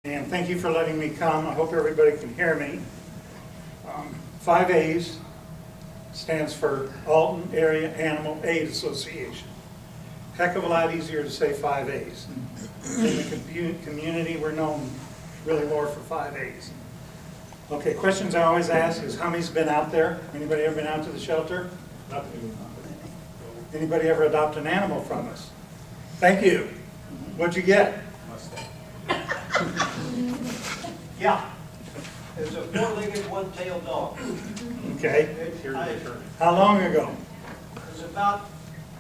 And thank you for letting me come. I hope everybody can hear me. 5A's stands for Alton Area Animal Aid Association. Heck of a lot easier to say 5A's. In the community, we're known really more for 5A's. Okay, questions I always ask is how many's been out there? Anybody ever been out to the shelter? Anybody ever adopt an animal from us? Thank you. What'd you get? Yeah. It was a four-legged, one-tailed dog. Okay. It How long ago? was about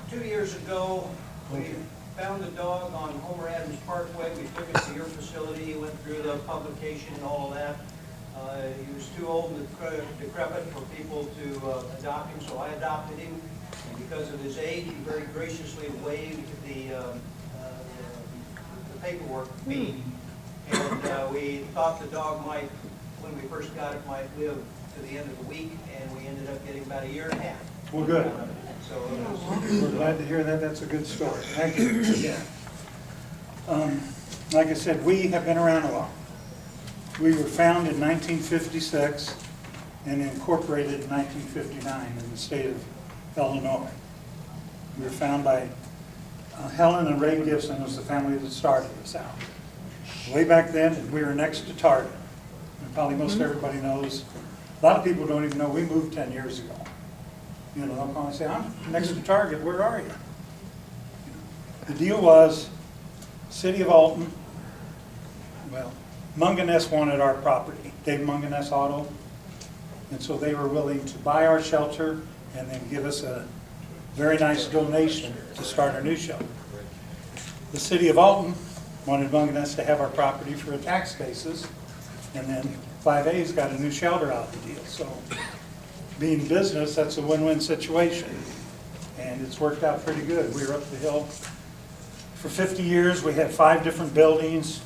2 years ago. We found the dog on Homer Adams Parkway. We took it to your facility, went through the publication and all of that. He was too old and decrepit for people to adopt him, so I adopted him. And because of his age, he very graciously waived the paperwork fee. And we thought the dog might, when we first got it, might live to the end of the week, and we ended up getting about a year and a half. Well, good. So it was, We're glad to hear that. That's a good story. Thank you again. Like I said, we have been around a while. We were founded in 1956 and incorporated in 1959 in the state of Illinois. We were founded by Helen and Ray Gibson was the family that started us out. Way back then, we were next to Target. And probably most everybody knows. A lot of people don't even know we moved 10 years ago. You know, they'll call and say, I'm next to Target, where are you? The deal was, City of Alton, well, Munganess wanted our property, Dave Munganess Auto, and so they were willing to buy our shelter and then give us a very nice donation to start our new shelter. The City of Alton wanted Munganess to have our property for a tax basis, and then 5A's got a new shelter out of the deal. So being business, that's a win-win situation, and it's worked out pretty good. We were up the hill for 50 years. We had 5 different buildings.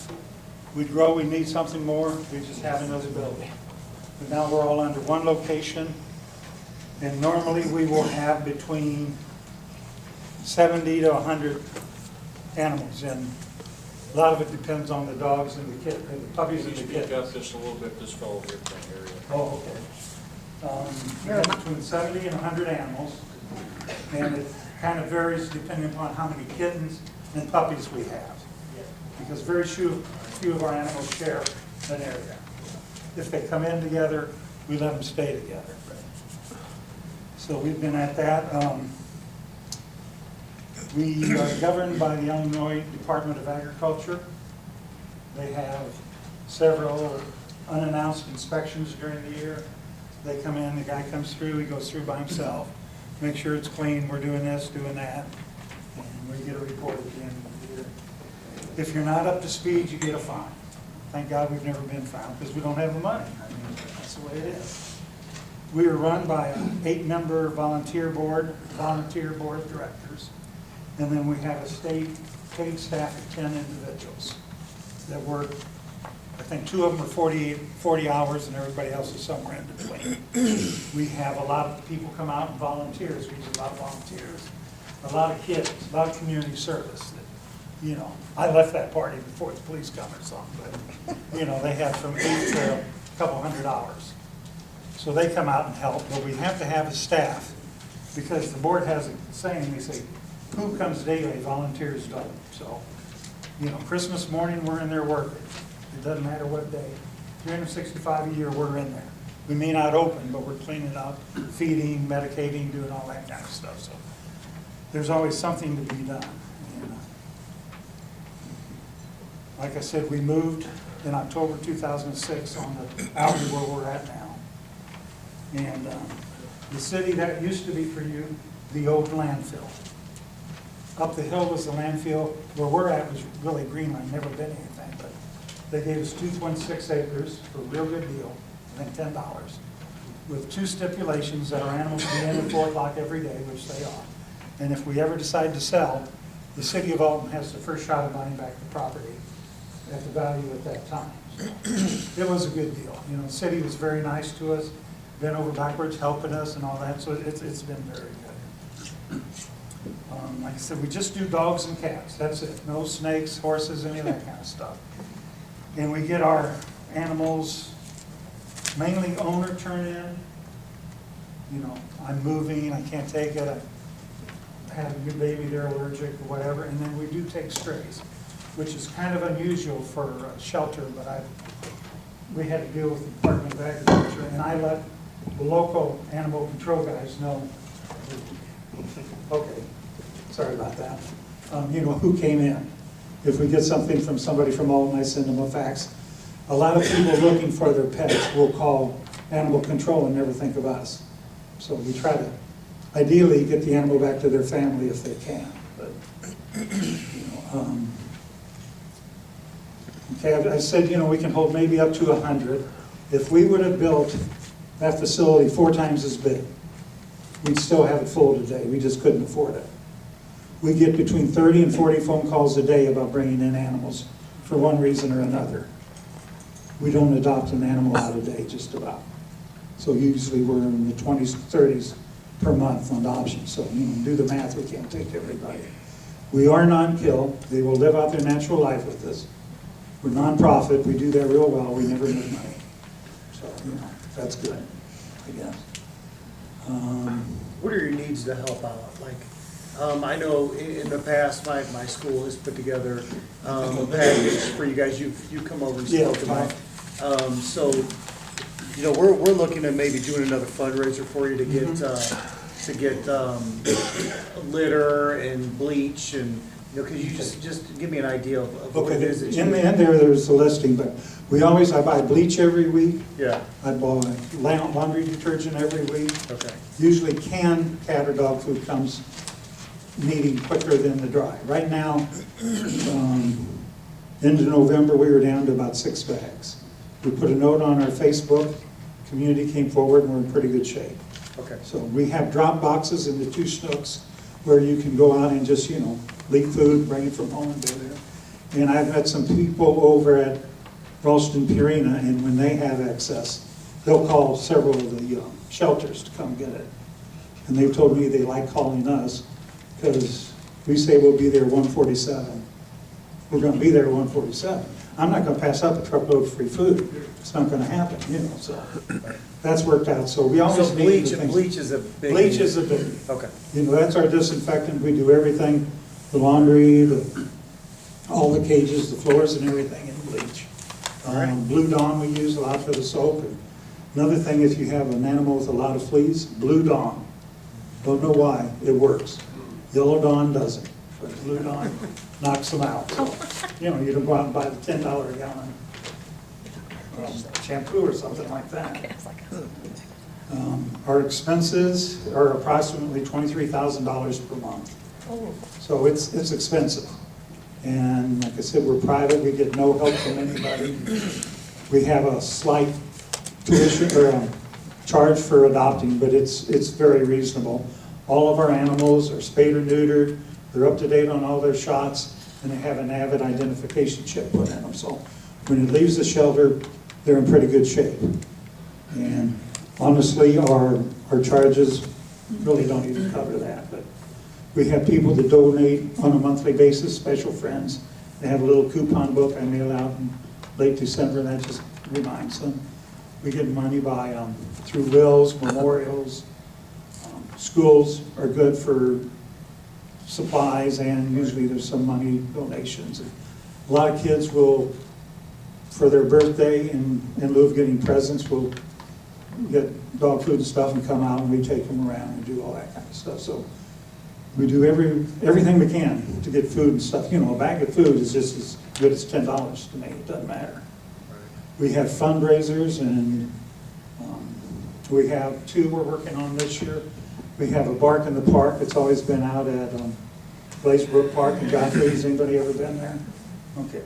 We'd grow, we need something more, we just have another building. But now we're all under one location, and normally we will have between 70 to 100 animals, and a lot of it depends on the dogs and the puppies and the kittens. Speak up just a little bit, this fellow here from the area. Oh, okay. We have between 70 and 100 animals, and it kind of varies depending upon how many kittens and puppies we have, because very few of our animals share an area. If they come in together, we let them stay together. So we've been at that. We are governed by the Illinois Department of Agriculture. They have several unannounced inspections during the year. They come in, the guy comes through, he goes through by himself, make sure it's clean, we're doing this, doing that, and we get a report at the end of the year. If you're not up to speed, you get a fine. Thank God we've never been fined because we don't have the money. I mean, that's the way it is. We are run by an 8-member volunteer board of directors. And then we have a state paid staff of 10 individuals that work. I think 2 of them are 40 hours and everybody else is somewhere in between. We have a lot of people come out and volunteers. We use a lot of volunteers. A lot of kids, a lot of community service. You know, I left that party before the police come or something, but, you know, they have from 8 to a couple hundred hours. So they come out and help, but we have to have a staff because the board has a saying, they say, who comes daily, volunteers don't. So, you know, Christmas morning, we're in there working. It doesn't matter what day. 365 a year, we're in there. We may not open, but we're cleaning up, feeding, medicating, doing all that kind of stuff. So there's always something to be done. And, like I said, we moved in October 2006 on the out where we're at now. And the city that used to be for you, the old landfill. Up the hill was the landfill. Where we're at was really Greenland, never been anything, but they gave us 2.6 acres for a real good deal, I think $10, with 2 stipulations that our animals be in at 4 o'clock every day, which they are. And if we ever decide to sell, the city of Alton has the first shot of buying back the property at the value at that time. So it was a good deal. You know, the city was very nice to us, bent over backwards helping us and all that, so it's been very good. Like I said, we just do dogs and cats, that's it. No snakes, horses, any of that kind of stuff. And we get our animals, mainly owner turn in. You know, I'm moving, I can't take it, I have a new baby, they're allergic or whatever, and then we do take strays, which is kind of unusual for a shelter, but we had to deal with the Department of Agriculture, and I let the local animal control guys know. Okay, sorry about that. You know, who came in. If we get something from somebody from Alton, I send them a fax. A lot of people looking for their pets will call animal control and never think of us. So we try to ideally get the animal back to their family if they can. But, you know, okay, I said, you know, we can hold maybe up to 100. If we would have built that facility 4 times as big, we'd still have it full today. We just couldn't afford it. We get between 30 and 40 phone calls a day about bringing in animals for one reason or another. We don't adopt an animal out a day, just about. So usually we're in the 20s, 30s per month on adoption. So, you know, do the math, we can't take everybody. We are non-kill. They will live out their natural life with us. We're non-profit. We do that real well. We never make money. So, you know, that's good, I guess. What are your needs to help out? Like, I know in the past, my school has put together a package for you guys. You've come over and Yeah, spoken about. So, you know, we're looking at maybe doing another fundraiser for you to get litter and bleach and, you know, could you just give me an idea of what it is that you... In the end there's a listing, but I buy bleach every week. Yeah, I buy laundry detergent every week. okay. Usually canned cat or dog food comes needing quicker than the dry. Right now, end of November, we were down to about 6 bags. We put a note on our Facebook, community came forward, and we're in pretty good shape. Okay. So we have drop boxes in the 2 snooks where you can go out and just, you know, leave food, bring it from home and go there. And I've met some people over at Ralston Purina, and when they have excess, they'll call several of the shelters to come get it. And they've told me they like calling us because we say we'll be there 1:47. We're going to be there 1:47. I'm not going to pass up a truckload of free food. It's not going to happen, you know. So that's worked out. So we always So need the things. bleach is a big... Bleach is a big. Okay. You know, that's our disinfectant. We do everything, the laundry, all the cages, the floors and everything in bleach. All right. Blue Dawn we use a lot for the soap. And another thing, if you have an animal with a lot of fleas, Blue Dawn. Don't know why, it works. Yellow Dawn doesn't, but Blue Dawn knocks them out. So, you know, you don't go out and buy the $10 a gallon shampoo or something like that. Our expenses are approximately $23,000 per month. So it's expensive. And like I said, we're private, we get no help from anybody. We have a slight tuition or charge for adopting, but it's very reasonable. All of our animals are spayed or neutered, they're up to date on all their shots, and they have an AVID identification chip put in them. So when it leaves the shelter, they're in pretty good shape. And honestly, our charges really don't even cover that. But we have people that donate on a monthly basis, special friends. They have a little coupon book I mail out in late December, and that just reminds them. We get money by through wills, memorials. Schools are good for supplies, and usually there's some money donations. A lot of kids will, for their birthday, in lieu of getting presents, will get dog food and stuff and come out, and we take them around and do all that kind of stuff. So we do everything we can to get food and stuff. You know, a bag of food is just as good as $10 to me. It doesn't matter. We have fundraisers, and we have 2 we're working on this year. We have a Bark in the Park. It's always been out at Blazebrook Park in Godfrey. Has anybody ever been there? Okay.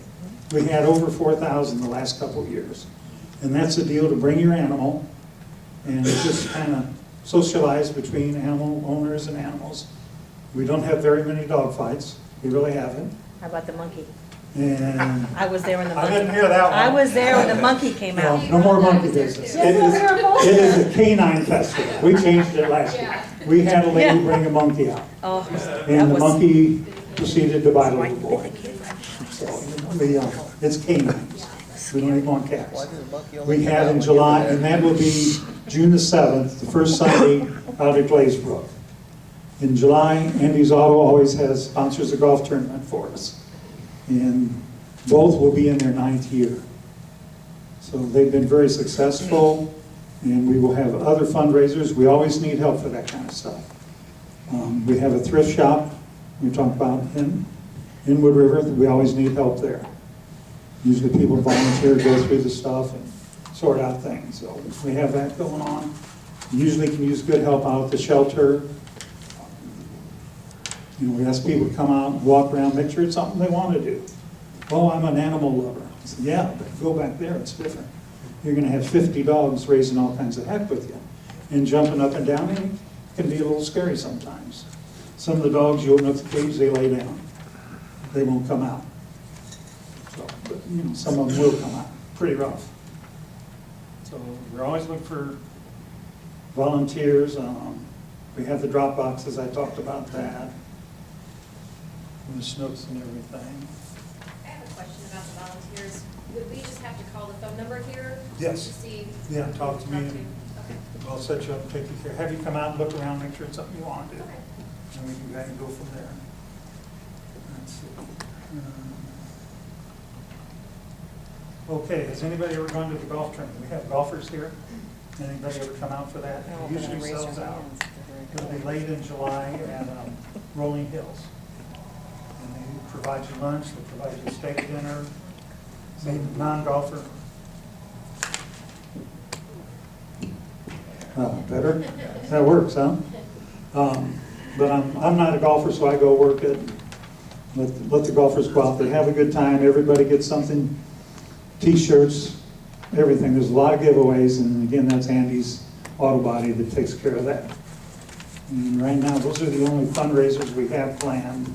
We had over 4,000 the last couple of years. And that's the deal, to bring your animal and just kind of socialize between animal owners and animals. We don't have very many dog fights. We really haven't. How about the monkey? And I was there when the monkey. I didn't hear that one. I was there when the monkey came out. No more monkey business. It is a canine festival. We changed it last year. We had a lady bring a monkey out, Oh, that and the was. monkey proceeded to bite a little boy. So it's canines. We don't even want cats. Why did the monkey only We come have out in when you July, were and there? that will be June the 7th, the first Sunday out at Glazebrook. In July, Andy's Auto always sponsors a golf tournament for us. And both will be in their 9th year. So they've been very successful, and we will have other fundraisers. We always need help for that kind of stuff. We have a thrift shop, we talked about in Wood River, we always need help there. Usually people volunteer, go through the stuff and sort out things, so we have that going on. Usually can use good help out at the shelter. You know, we ask people to come out and walk around, make sure it's something they want to do. Oh, I'm an animal lover. I said, yeah, but go back there, it's different. You're gonna have 50 dogs raising all kinds of heck with you and jumping up and down, and it can be a little scary sometimes. Some of the dogs, you open up the cage, they lay down. They won't come out. So, but, you know, some of them will come out, pretty rough. So we're always looking for volunteers. We have the drop boxes, I talked about that. And the snooks and everything. I have a question about the volunteers. Would we just have to call the phone number here? Yes. To see? Yeah, talk to me and Okay. I'll set you up, take you care. Have you come out and look around, make sure it's something you want to do. Okay. And we can go ahead and go from there. Let's see. Okay, has anybody ever gone to the golf tournament? We have golfers here. Anybody ever come out for that? No, It but I usually raised sells our out. hands. It'll be late in July at Rolling Hills. And they provide you lunch, they provide you steak dinner, non-golfer. Better? That works, huh? But I'm not a golfer, so I go work it. Let the golfers go out there, have a good time, everybody gets something, T-shirts, everything. There's a lot of giveaways, and again, that's Andy's Auto Body that takes care of that. And right now, those are the only fundraisers we have planned.